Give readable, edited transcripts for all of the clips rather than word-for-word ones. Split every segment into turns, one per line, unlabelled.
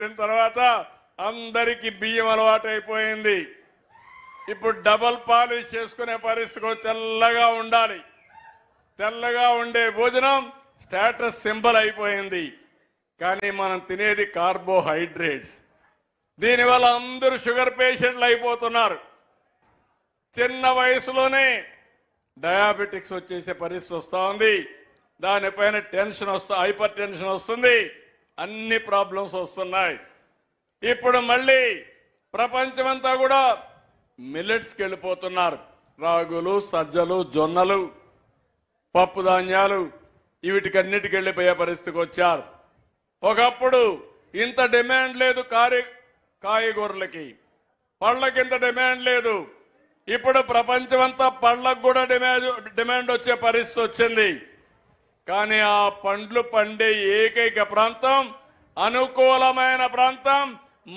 తర్వాత అందరికీ బియ్యం అలవాటైపోయింది. ఇప్పుడు డబల్ పాలిష్ చేసుకునే పరిస్థితి తెల్లగా ఉండాలి. తెల్లగా ఉండే భోజనం స్టేటస్ సింబల్ అయిపోయింది. కానీ మనం తినేది కార్బోహైడ్రేట్స్. దీనివల్ల అందరూ షుగర్ పేషెంట్లు అయిపోతున్నారు. చిన్న వయసులోనే డయాబెటిక్స్ వచ్చేసే పరిస్థితి వస్తూ ఉంది. దానిపైన టెన్షన్ హైపర్ టెన్షన్ వస్తుంది. అన్ని ప్రాబ్లమ్స్ వస్తున్నాయి. ఇప్పుడు మళ్ళీ ప్రపంచమంతా కూడా మిల్లెట్స్కి వెళ్ళిపోతున్నారు. రాగులు, సజ్జలు, జొన్నలు, పప్పు ధాన్యాలు వీటికన్నిటికి వెళ్ళిపోయే పరిస్థితికి వచ్చారు. ఒకప్పుడు ఇంత డిమాండ్ లేదు కాయగూరలకి, పళ్ళకి ఇంత డిమాండ్ లేదు. ఇప్పుడు ప్రపంచమంతా పళ్ళకు కూడా డిమాండ్ వచ్చే పరిస్థితి వచ్చింది. కానీ ఆ పండ్లు పండే ఏకైక ప్రాంతం, అనుకూలమైన ప్రాంతం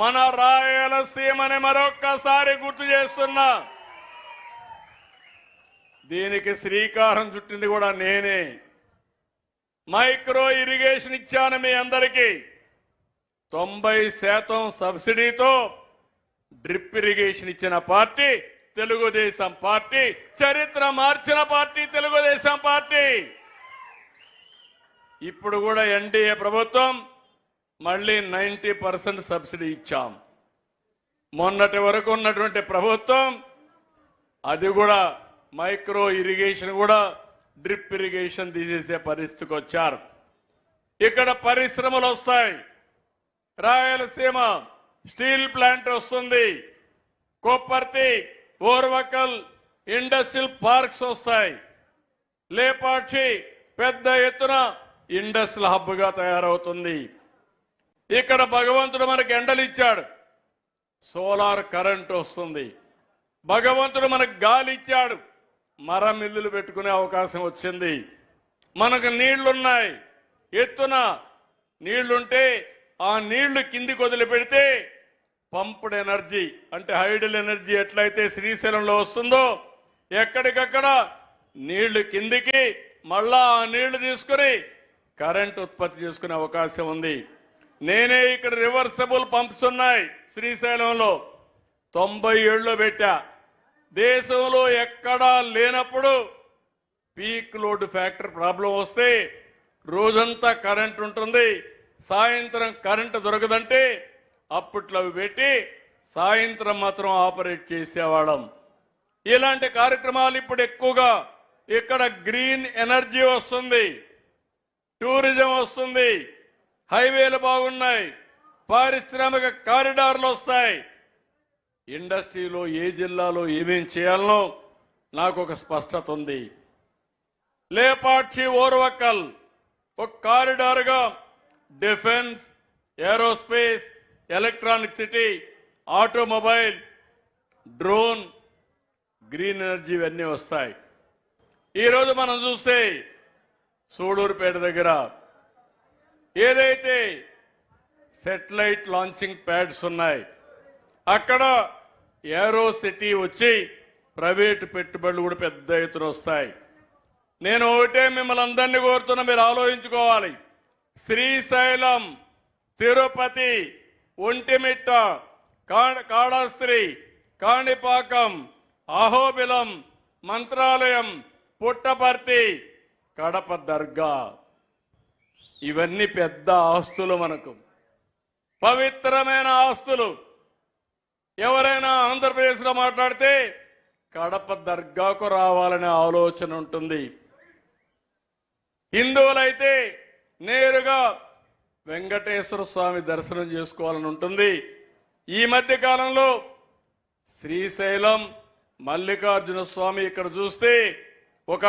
మన రాయలసీమని మరొక్కసారి గుర్తు చేస్తున్నా. దీనికి శ్రీకారం చుట్టింది కూడా నేనే. మైక్రో ఇరిగేషన్ ఇచ్చాను మీ అందరికీ. 90% సబ్సిడీతో డ్రిప్ ఇరిగేషన్ ఇచ్చిన పార్టీ తెలుగుదేశం పార్టీ. చరిత్ర మార్చిన పార్టీ తెలుగుదేశం పార్టీ. ఇప్పుడు కూడా ఎన్డీఏ ప్రభుత్వం మళ్ళీ 90% సబ్సిడీ ఇచ్చాం. మొన్నటి వరకు ఉన్నటువంటి ప్రభుత్వం అది కూడా మైక్రో ఇరిగేషన్ కూడా డ్రిప్ ఇరిగేషన్ తీసేసే పరిస్థితికి వచ్చారు. ఇక్కడ పరిశ్రమలు వస్తాయి. రాయలసీమ స్టీల్ ప్లాంట్ వస్తుంది. కొప్పర్తి, ఓర్వకల్ ఇండస్ట్రియల్ పార్క్స్ వస్తాయి. లేపాక్షి పెద్ద ఎత్తున ఇండస్ట్రియల్ హబ్ గా తయారవుతుంది. ఇక్కడ భగవంతుడు మనకు ఎండలు ఇచ్చాడు, సోలార్ కరెంట్ వస్తుంది. భగవంతుడు మనకు గాలి ఇచ్చాడు, మరం ఇల్లులు పెట్టుకునే అవకాశం వచ్చింది. మనకు నీళ్లున్నాయి, ఎత్తున నీళ్లుంటే ఆ నీళ్లు కిందికి వదిలిపెడితే పంప్డ్ ఎనర్జీ అంటే హైడల్ ఎనర్జీ ఎట్లయితే శ్రీశైలంలో వస్తుందో ఎక్కడికక్కడ నీళ్లు కిందికి మళ్ళా ఆ నీళ్లు తీసుకుని కరెంట్ ఉత్పత్తి చేసుకునే అవకాశం ఉంది. నేనే ఇక్కడ రివర్సబుల్ పంప్స్ ఉన్నాయి శ్రీశైలంలో 97లో పెట్టా. దేశంలో ఎక్కడా లేనప్పుడు పీక్ లోడ్ ఫ్యాక్టర్ ప్రాబ్లం వస్తే రోజంతా కరెంట్ ఉంటుంది, సాయంత్రం కరెంట్ దొరకదంటే అప్పట్లో అవి పెట్టి సాయంత్రం మాత్రం ఆపరేట్ చేసేవాళ్ళం. ఇలాంటి కార్యక్రమాలు ఇప్పుడు ఎక్కువగా ఇక్కడ గ్రీన్ ఎనర్జీ వస్తుంది, టూరిజం వస్తుంది, హైవేలు బాగున్నాయి, పారిశ్రామిక కారిడార్లు వస్తాయి. ఇండస్ట్రీలో ఏ జిల్లాలో ఏమేం చేయాలనో నాకు ఒక స్పష్టత ఉంది. లేపాక్షి, ఓర్వకల్ ఒక కారిడార్గా defence, aerospace, electronic city, automobile, drone, green energy ఇవన్నీ వస్తాయి. ఈరోజు మనం చూస్తే సూడూరుపేట దగ్గర ఏదైతే సెటిలైట్ లాంచింగ్ ప్యాడ్స్ ఉన్నాయి అక్కడ ఏరో సిటీ వచ్చి ప్రైవేటు పెట్టుబడులు కూడా పెద్ద ఎత్తున వస్తాయి. నేను ఒకటే మిమ్మల్ని అందరినీ కోరుతున్నా, మీరు ఆలోచించుకోవాలి. శ్రీశైలం, తిరుపతి, ఒంటిమిట్ట, కాళహస్తి, కాణిపాకం, అహోబిలం, మంత్రాలయం, పుట్టపర్తి, కడప దర్గా ఇవన్నీ పెద్ద ఆస్తులు, మనకు పవిత్రమైన ఆస్తులు. ఎవరైనా ఆంధ్రప్రదేశ్లో మాట్లాడితే కడప దర్గాకు రావాలనే ఆలోచన ఉంటుంది. హిందువులైతే నేరుగా వెంకటేశ్వర స్వామి దర్శనం చేసుకోవాలని ఉంటుంది. ఈ మధ్య కాలంలో శ్రీశైలం మల్లికార్జున స్వామి ఇక్కడ చూస్తే ఒక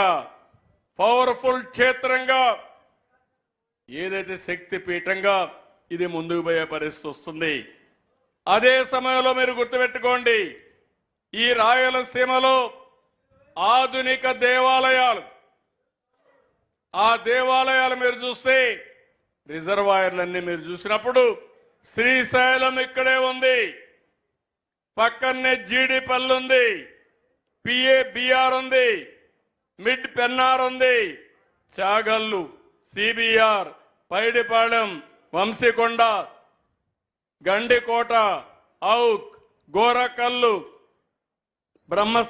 పవర్ఫుల్ క్షేత్రంగా, ఏదైతే శక్తి పీఠంగా ఇది ముందుకు పోయే పరిస్థితి వస్తుంది. అదే సమయంలో మీరు గుర్తుపెట్టుకోండి, ఈ రాయలసీమలో ఆధునిక దేవాలయాలు, ఆ దేవాలయాలు మీరు చూస్తే రిజర్వాయర్లన్నీ మీరు చూసినప్పుడు శ్రీశైలం ఇక్కడే ఉంది, పక్కనే జీడిపల్లి ఉంది, బిఆర్ ఉంది, మిడ్ పెన్నార్ ఉంది, చాగల్లు, సిబిఆర్, పైడిపాళెం, వంశీకొండ, గండికోట, ఔక్, గోరకల్లు, బ్రహ్మ